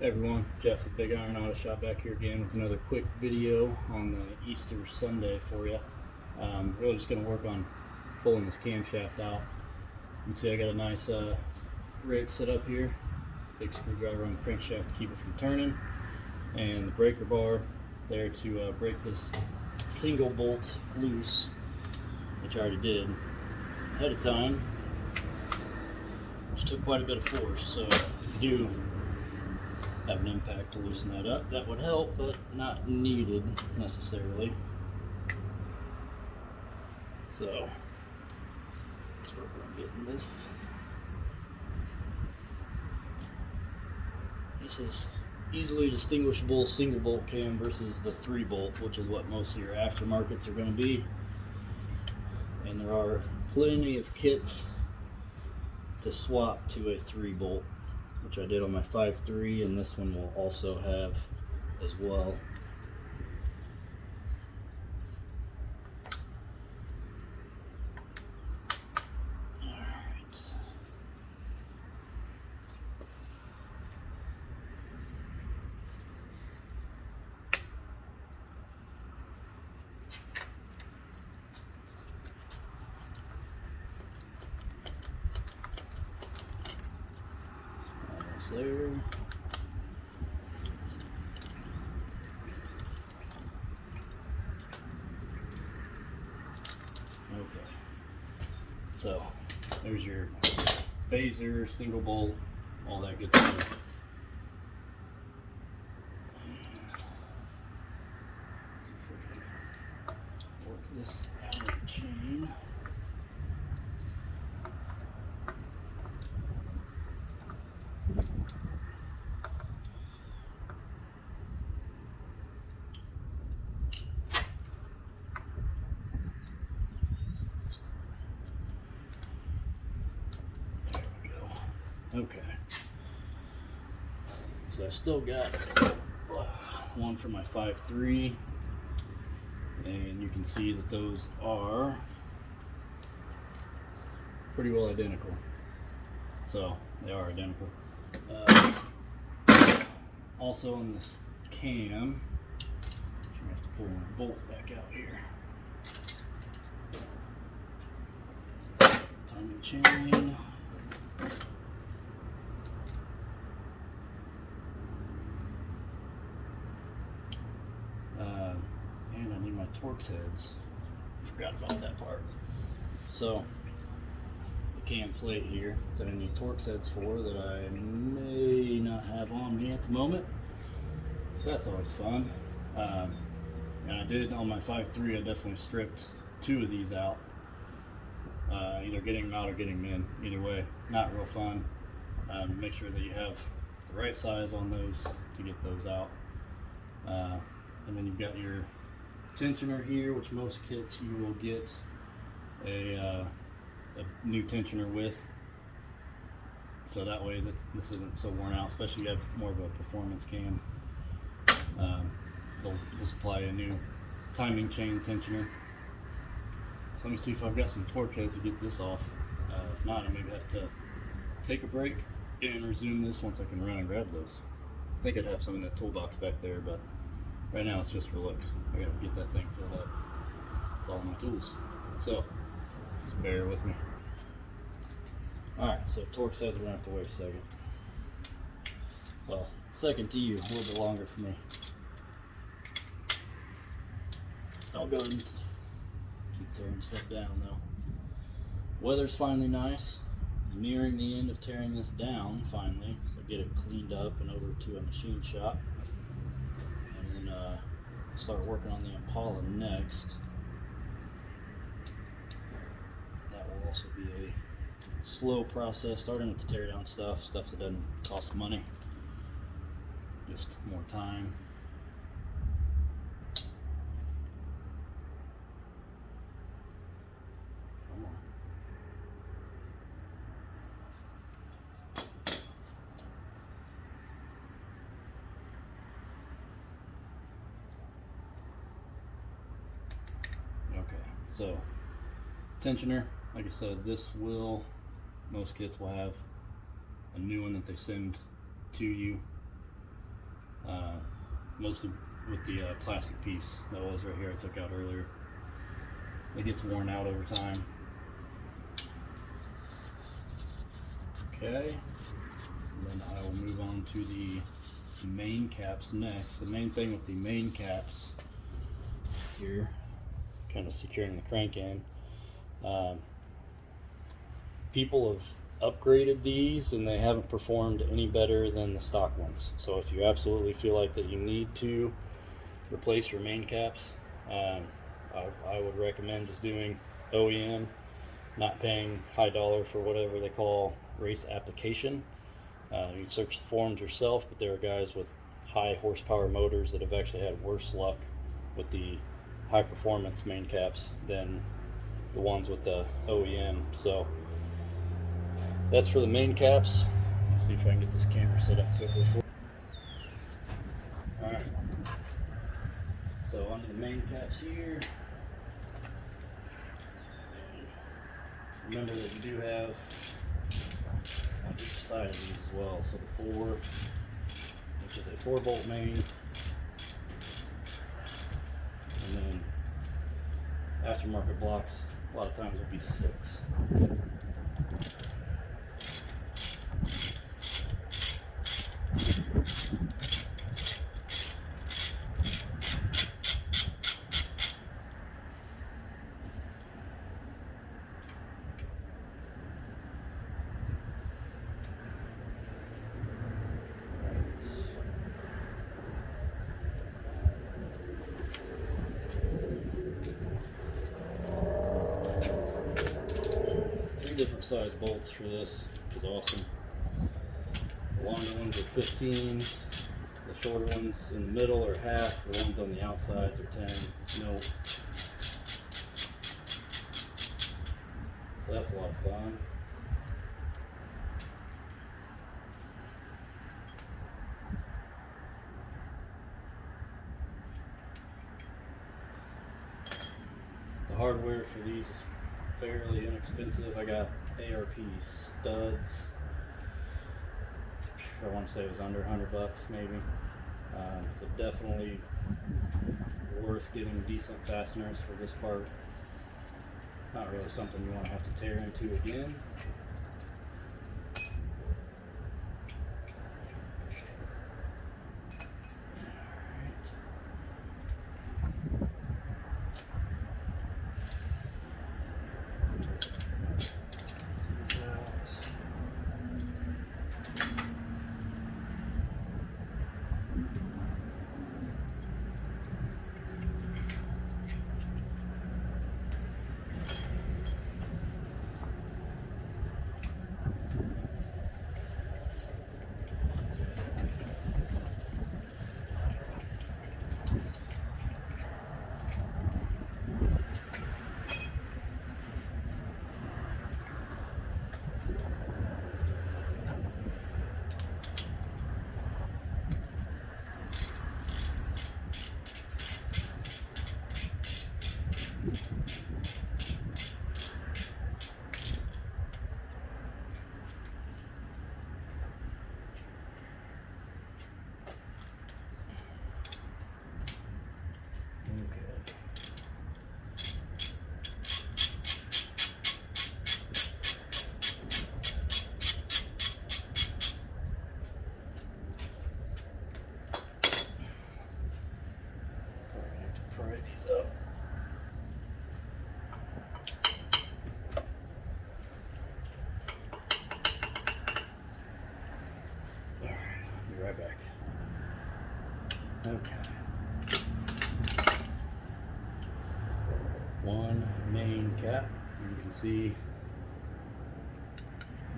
Hey everyone, Jeff with Big Iron Auto Shop back here again with another quick video on the Easter Sunday for you. Really just going to work on pulling this camshaft out. You can see I got a nice rig set up here, big screwdriver on the crankshaft to keep it from turning, and the breaker bar there to break this single bolt loose, which I already did ahead of time, which took quite a bit of force. So if you do have an impact to loosen that up, that would help, but not needed necessarily. So let's work on getting this. This is easily distinguishable single bolt cam versus the 3 bolt, which is what most of your aftermarkets are going to be. And there are plenty of kits to swap to a 3 bolt, which I did on my 5.3, and this one will also have as well. Alright. There. Okay, so there's your phaser, single bolt, all that good stuff. Let's see if we can work this out of the chain. Okay, so I've still got one for my 5.3, and you can see that those are pretty well identical. So they are identical. Also on this cam, I'm gonna have to pull my bolt back out here. Timing chain. And I need my Torx heads. Forgot about that part. So the cam plate here that I need Torx heads for that I may not have on me at the moment. So that's always fun. And I did on my 5.3, I definitely stripped 2 of these out. Either getting them out or getting them in. Either way, not real fun. Make sure that you have the right size on those to get those out. And then you've got your tensioner here, which most kits you will get a new tensioner with, so that way this isn't so worn out, especially if you have more of a performance cam. They'll supply a new timing chain tensioner. So let me see if I've got some torque heads to get this off. If not, I maybe have to take a break and resume this once I can run and grab those. I think I'd have some in that toolbox back there, but right now it's just for looks. I gotta get that thing filled up with all my tools. So just bear with me. Alright, so Torx heads, we're gonna have to wait a second. Well, second to you, a little bit longer for me. I'll go ahead and keep tearing stuff down though. Weather's finally nice. It's nearing the end of tearing this down finally, so get it cleaned up and over to a machine shop. And then start working on the Impala next. That will also be a slow process, starting to tear down stuff that doesn't cost money, just more time. Come on. Okay, so tensioner, like I said, most kits will have a new one that they send to you. mostly with the plastic piece that was right here I took out earlier. It gets worn out over time. Okay, and then I will move on to the main caps next. The main thing with the main caps here, kind of securing the crank in, people have upgraded these and they haven't performed any better than the stock ones. So if you absolutely feel like that you need to replace your main caps, I would recommend just doing OEM, not paying high dollar for whatever they call race application. You can search the forums yourself, but there are guys with high horsepower motors that have actually had worse luck with the high performance main caps than the ones with the OEM. So that's for the main caps. Let's see if I can get this camera set up quickly for you. Alright, so onto the main caps here. Remember that you do have on each side of these as well. So the 4, which is a 4-bolt main, and then aftermarket blocks a lot of times will be 6. Different size bolts for this, which is awesome. The longer ones are 15s, the shorter ones in the middle are half, the ones on the outsides are 10 mil. So that's a lot of fun. The hardware for these is fairly inexpensive. I got ARP studs. I want to say it was under $100 maybe. So definitely worth getting decent fasteners for this part. Not really something you want to have to tear into again. Right back. Okay. One main cap, and you can see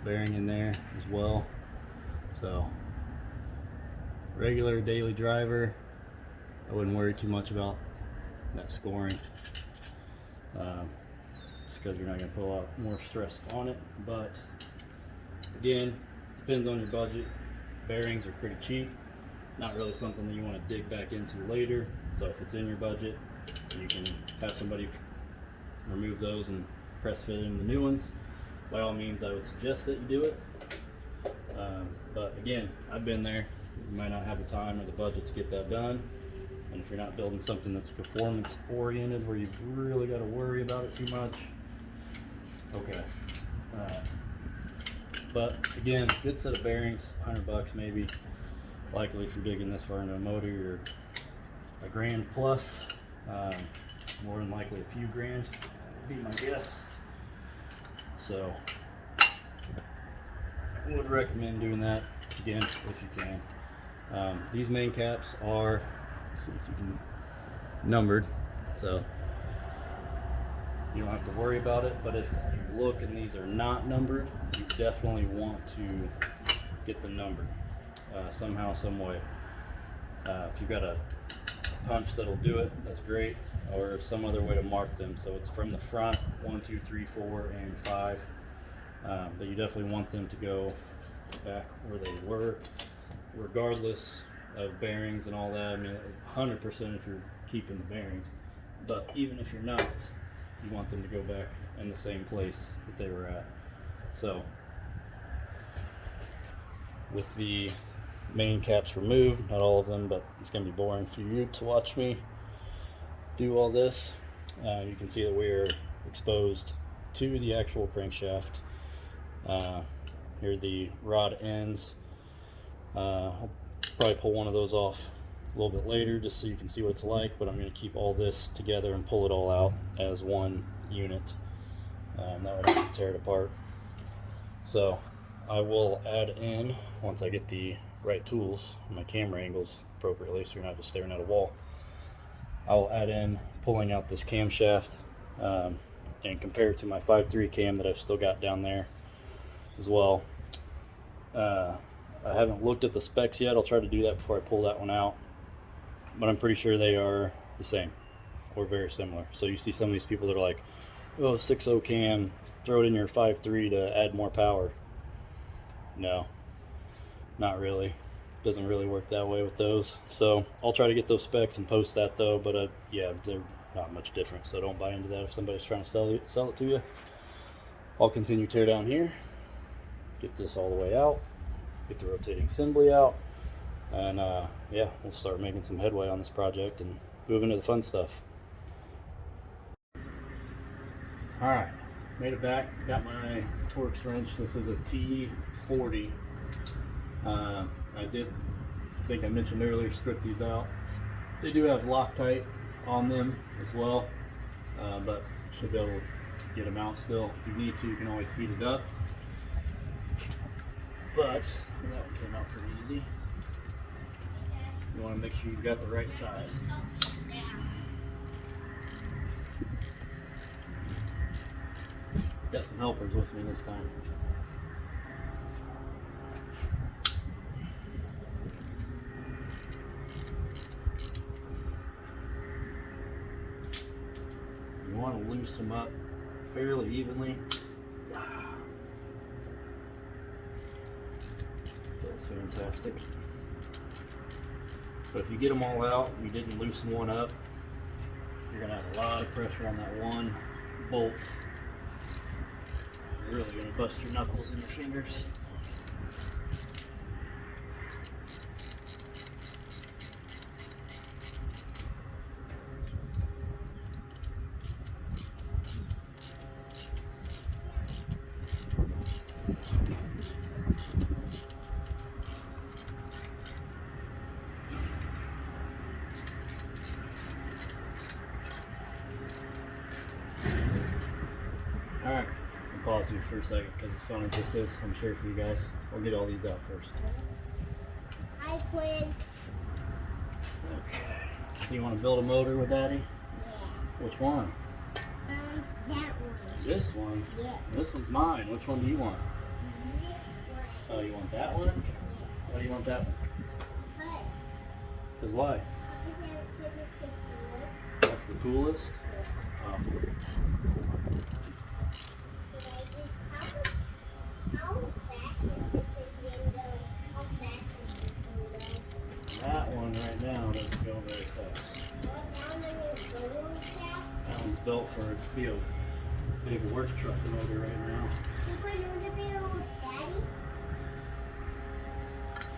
bearing in there as well. So regular daily driver, I wouldn't worry too much about that scoring, just because you're not going to put a lot more stress on it. But again, depends on your budget. Bearings are pretty cheap, not really something that you want to dig back into later. So if it's in your budget, you can have somebody remove those and press fit in the new ones. By all means, I would suggest that you do it. But again, I've been there, you might not have the time or the budget to get that done. And if you're not building something that's performance oriented where you've really got to worry about it too much, okay. But again, good set of bearings, $100 maybe. Likely if you're digging this far into a motor, you're a grand plus. More than likely a few grand would be my guess. So I would recommend doing that again if you can. These main caps are, let's see if you can, numbered, so you don't have to worry about it. But if you look and these are not numbered, you definitely want to get them numbered somehow, some way. If you've got a punch that'll do it, that's great, or some other way to mark them so it's from the front 1, 2, 3, 4, and 5. But you definitely want them to go back where they were, regardless of bearings and all that. I mean, 100% if you're keeping the bearings, but even if you're not, you want them to go back in the same place that they were at. So with the main caps removed, not all of them, but it's going to be boring for you to watch me do all this. You can see that we are exposed to the actual crankshaft. Here are the rod ends. I'll probably pull one of those off a little bit later just so you can see what it's like, but I'm going to keep all this together and pull it all out as one unit. That would have to tear it apart. So I will add in, once I get the right tools, my camera angles appropriately so you're not just staring at a wall, I'll add in pulling out this camshaft and compare it to my 5.3 cam that I've still got down there as well. I haven't looked at the specs yet. I'll try to do that before I pull that one out, but I'm pretty sure they are the same or very similar. So you see some of these people that are like, oh, 6.0 cam, throw it in your 5.3 to add more power. No, not really. Doesn't really work that way with those. So I'll try to get those specs and post that though, but yeah, they're not much different, so don't buy into that if somebody's trying to sell it to you. I'll continue tear down here, get this all the way out, get the rotating assembly out, and yeah, we'll start making some headway on this project and move into the fun stuff. Alright, made it back, got my Torx wrench. This is a T40. I did, I think I mentioned earlier, script these out. They do have Loctite on them as well, but should be able to get them out still. If you need to, you can always heat it up. But that one came out pretty easy. You want to make sure you've got the right size. Got some helpers with me this time. You want to loose them up fairly evenly. Feels fantastic. But if you get them all out and you didn't loosen one up, you're going to have a lot of pressure on that one bolt. You're really going to bust your knuckles and your fingers. Alright, I'll pause you for a second because as fun as this is, I'm sure for you guys, we'll get all these out first. Hi, Quinn. Okay. You want to build a motor with Daddy? Yeah. Which one? That one. This one? Yeah. This one's mine. Which one do you want? This one. Oh, you want that one? Why do you want that one? Because why? That's the coolest? Oh. That one right now doesn't go very fast. That one's built for it to be a big work truck motor right now.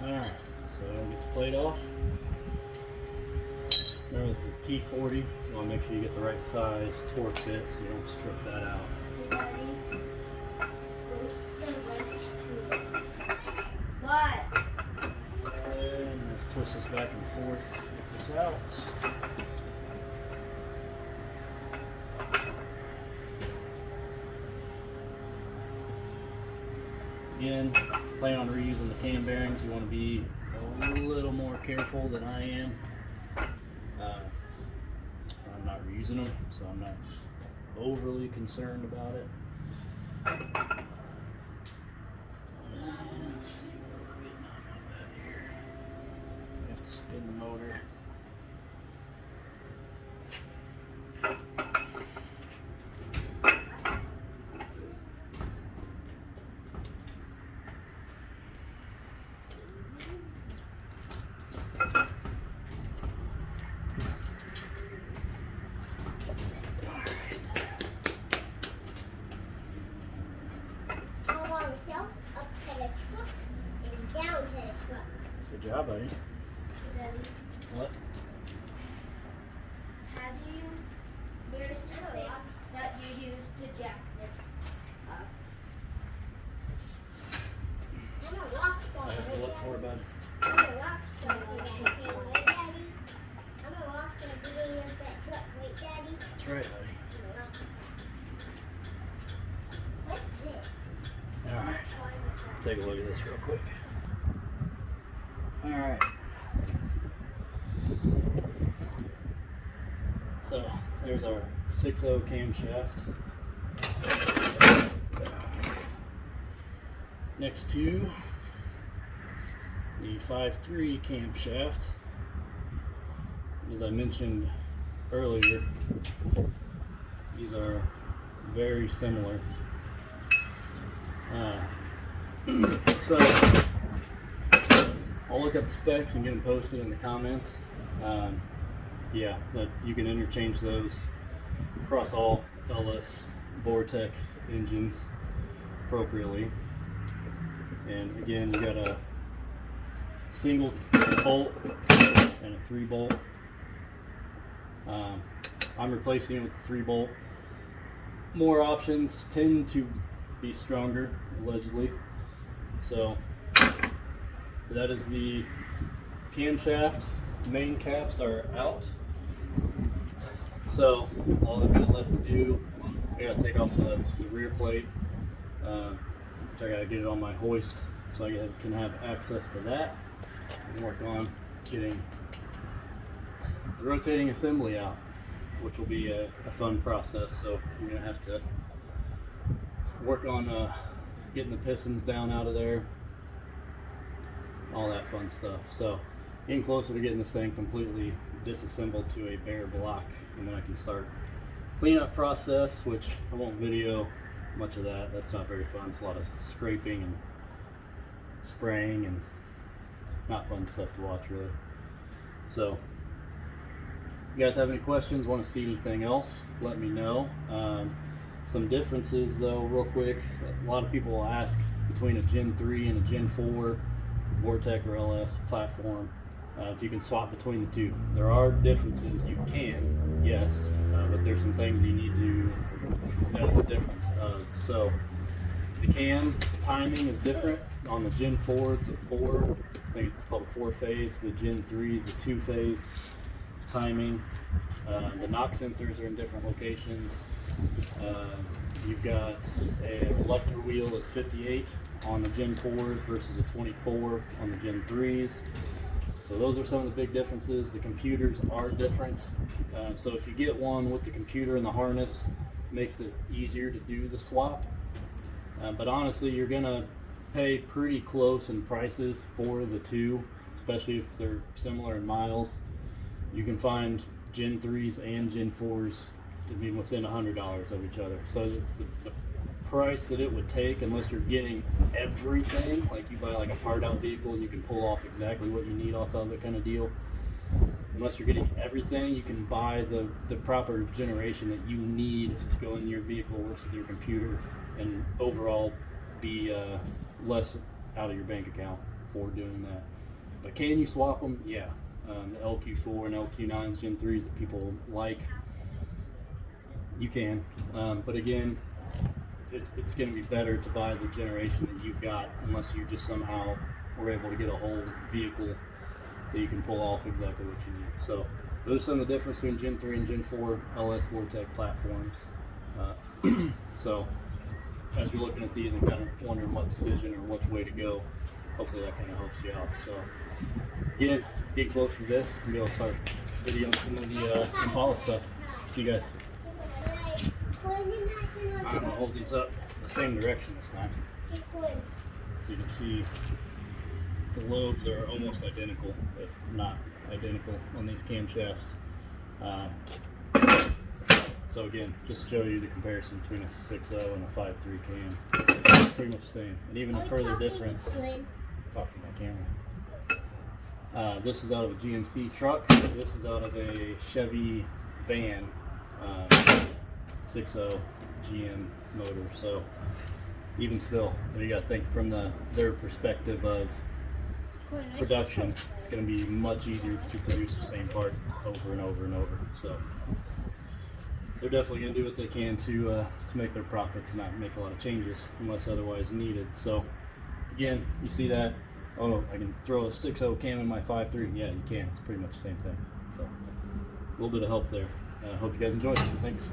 Alright, So get the plate off. Remember, this is a T40. You want to make sure you get the right size torque bit so you don't strip that out. What? And let's twist this back and forth, get this out. Again, plan on reusing the cam bearings. You want to be a little more careful than I am. I'm not reusing them, so I'm not overly concerned about it. Let's see where we're getting on that here. We have to spin the motor. Good job, buddy. Daddy, What? How do you, where's the thing that you use to jack this up? I'm a rock star. I have to look for it, bud. I'm a rock star. Right, Daddy? I'm a rock star getting up that truck, right, Daddy? That's right, buddy. I'm a rock star. What's this? Alright, take a look at this real quick. Alright. So, there's our 6.0 camshaft. Next to the 5.3 camshaft. As I mentioned earlier, these are very similar. So I'll look up the specs and get them posted in the comments. Yeah, that you can interchange those across all LS Vortec engines appropriately. And again, you got a single bolt and a 3-bolt. I'm replacing it with the 3-bolt. More options tend to be stronger, allegedly. So that is the camshaft. Main caps are out. So all I've got left to do, I gotta take off the rear plate, which I gotta get it on my hoist so I can have access to that and work on getting the rotating assembly out, which will be a fun process. So we're gonna have to work on getting the pistons down out of there, all that fun stuff. So getting closer to getting this thing completely disassembled to a bare block, and then I can start cleanup process, which I won't video much of that. That's not very fun. It's a lot of scraping and spraying and not fun stuff to watch, really. So if you guys have any questions, want to see anything else, let me know. Some differences though, real quick. A lot of people will ask between a Gen 3 and a Gen 4 Vortec-LS platform, if you can swap between the two. There are differences. You can, yes, but there's some things you need to know the difference of. So the cam timing is different. On the Gen 4, it's a 4. I think it's called a 4-phase. The Gen 3 is a 2-phase timing. The knock sensors are in different locations. You've got a reluctor wheel is 58 on the Gen 4s versus a 24 on the Gen 3s. So those are some of the big differences. The computers are different. So if you get one with the computer and the harness, it makes it easier to do the swap. But honestly, you're gonna pay pretty close in prices for the two, especially if they're similar in miles. You can find Gen 3s and Gen 4s to be within $100 of each other. So the price that it would take, unless you're getting everything, like you buy like a part out vehicle and you can pull off exactly what you need off of it kind of deal, unless you're getting everything, you can buy the proper generation that you need to go in your vehicle, works with your computer, and overall be less out of your bank account for doing that. But can you swap them? Yeah. The LQ4 and LQ9s Gen 3s that people like, you can. But again, it's going to be better to buy the generation that you've got, unless you just somehow were able to get a whole vehicle that you can pull off exactly what you need. So those are some of the difference between Gen 3 and Gen 4 LS Vortec platforms. So as you're looking at these and kind of wondering what decision or which way to go, hopefully that kind of helps you out. So again, get close to this and be able to start videoing some of the Impala stuff. See you guys. I'm going to hold these up the same direction this time, so you can see the lobes are almost identical, if not identical, on these camshafts. So again, just to show you the comparison between a 6.0 and a 5.3 cam, pretty much the same. And even a further difference, talking to my camera, this is out of a GMC truck, this is out of a Chevy van, 6.0 GM motor. So even still, you got to think from their perspective of production, it's going to be much easier to produce the same part over and over and over. So they're definitely going to do what they can to make their profits and not make a lot of changes unless otherwise needed. So again, you see that, oh, I can throw a 6.0 cam in my 5.3. Yeah, you can. It's pretty much the same thing. So a little bit of help there. Hope you guys enjoyed it. Thanks.